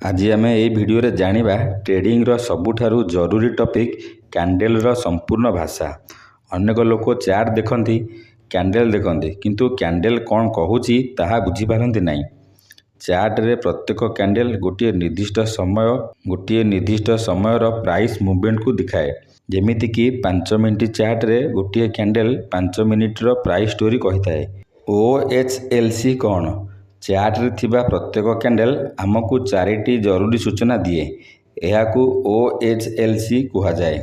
आज आम ये भिडियो जानिबा ट्रेडिंग रो सबुठारु जरूरी टॉपिक कैंडल रो संपूर्ण भाषा। अनेक लोक चार्ट देखती कैंडल देखती किंतु कैंडल कौन कहूची ताहा बुझी पारंती नहीं। चार्ट रे प्रत्येक कैंडल गोटे निर्दिष्ट समय रो प्राइस मूवमेंट को दिखाए। जेमिति कि 5 मिनिट चार्ट रे गोटे कैंडल 5 मिनिट रो प्राइस स्टोरी कही थाए। OHLC कौन? चार्ट रे थिबा प्रत्येक कैंडल आमको 4टी जरूरी सूचना दिए। एहाकू OHLC कहा जाए।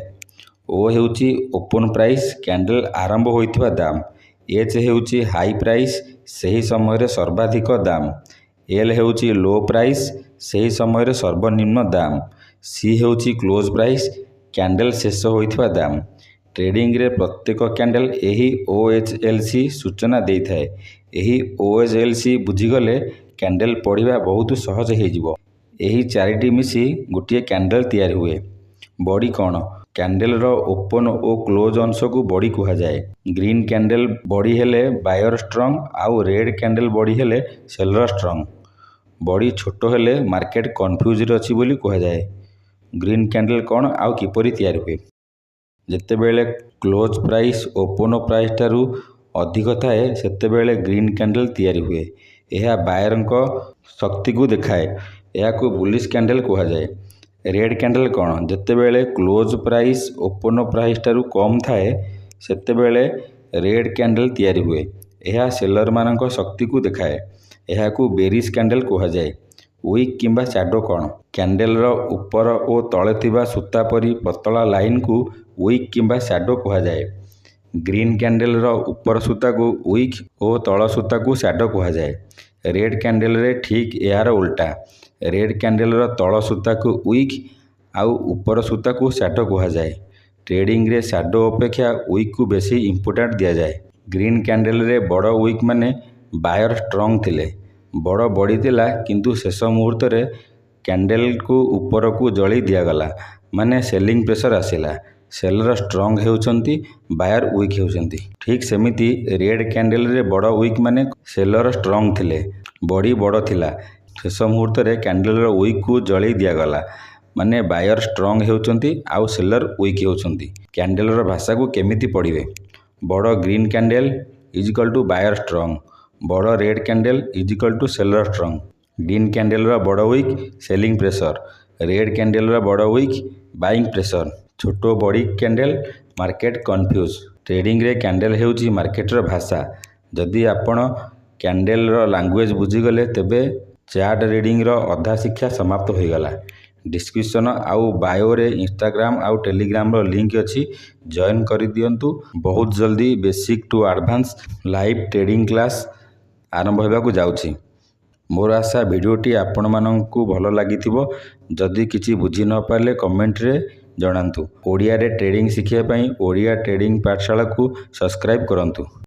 O हेउची ओपन प्राइस, कैंडल आरंभ होइथिबा दाम। H हेउची हाई प्राइस, सही समय रे सर्वाधिक दाम। L हेउची लो प्राइस, सही समय रे सर्वनिम्न दाम। C हेउची क्लोज प्राइस, कैंडल शेष होइथिबा दाम। ट्रेडिंग रे प्रत्येक कैंडल यही OHLC सूचना देई थाए। यही OHLC बुझीगले कैंडल पढ़िबा बहुत सहज हो। यही 4टी मिसी गोटे कैंडल तैयार हुए। बॉडी कौन? कैंडल रो ओपन और क्लोज अंश को बॉडी कहा जाए। ग्रीन कैंडल बॉडी हेले बायर स्ट्रॉन्ग, आउ रेड कैंडल बॉडी हेले सेलर स्ट्रॉन्ग। बॉडी छोट हेले मार्केट कन्फ्यूज अच्छी बोली कहा जाए। ग्रीन कैंडल कौन आउ किपरि तैयार हुए? जेतेबेले क्लोज प्राइस ओपन प्राइस ठारू अधिक थाए सेतेबेले ग्रीन कैंडल तैयारी हुए। यह बायरंको शक्ति को दिखाए। यह को बुलिश कैंडल कहा जाए। रेड कैंडल कौन? जेतेबेले क्लोज प्राइस ओपन प्राइस ठारू कम थाए सेतेबेले रेड कैंडल तैयारी हुए। यह सेलर मानक शक्ति को दिखाए। यह को बेरिश कैंडल कहा जाए। वीक किंबा शैडो कौन? कैंडल रो ऊपर और तले थिबा सूता परी पतला लाइन को वीक किंबा शैडो कहा जाए। ग्रीन कैंडल रो ऊपर सूता को वीक और तल सूता को शैडो कहा जाए। रेड कैंडल रे ठीक यार उल्टा। रेड कैंडल रो तल सूता को वीक आउ ऊपर सूता को शैडो कहा जाए। ट्रेडिंग रे शैडो अपेक्षा वीक को बेसी इंपोर्टेंट दिया जाए। ग्रीन कैंडल रे बड़ वीक माने बायर स्ट्रॉन्ग थिले, बड़ बॉडी थिला किंतु शेष मुहूर्त रे कैंडल को ऊपर को जली दियागला, माने सेलिंग प्रेशर आसिला। सेलर स्ट्रॉन्ग हेउचंती, बायर वीक हेउचंती। ठीक सेमिति रेड कैंडल रे बड़ वीक माने सेलर स्ट्रॉन्ग थिले, बॉडी बड़ थिला, शेष मुहूर्त रे कैंडल रो वीक को जली दियागला, माने बायर स्ट्रॉन्ग हेउचंती आउ सेलर वीक हेउचंती। कैंडल रो भाषा को केमिति पढ़िबे? बड़ green candle is equal to buyer strong, बड़ red candle is equal to seller strong. Green candle रो बड़ weak selling pressure, red candle रो बड़ वीक बाइंग प्रेशर। छोटो body candle market confuse. Trading रे कैंडल हेउची मार्केट रो भाषा। जदि आपण कैंडल रो लैंग्वेज बुझीगले तेबे चार्ट रीडिंग रो अधा शिक्षा समाप्त हो गला। डिस्क्रिप्शन आउ बायो रे इंस्टाग्राम आउ टेलीग्राम रो लिंक अछि, जॉइन करि दियंतु। बहुत जल्दी basic to advance live trading class आरंभ होबाकू जाउछि। मोर आशा भिडियोटी आपण माननकू भलो लागिथिबो। जदि किछि बुझी न पाले कमेंट रे जणांतु। ओडिया रे ट्रेडिंग शिखिया पई ओडिया ट्रेडिंग पाठशाला को सब्सक्राइब करंतु।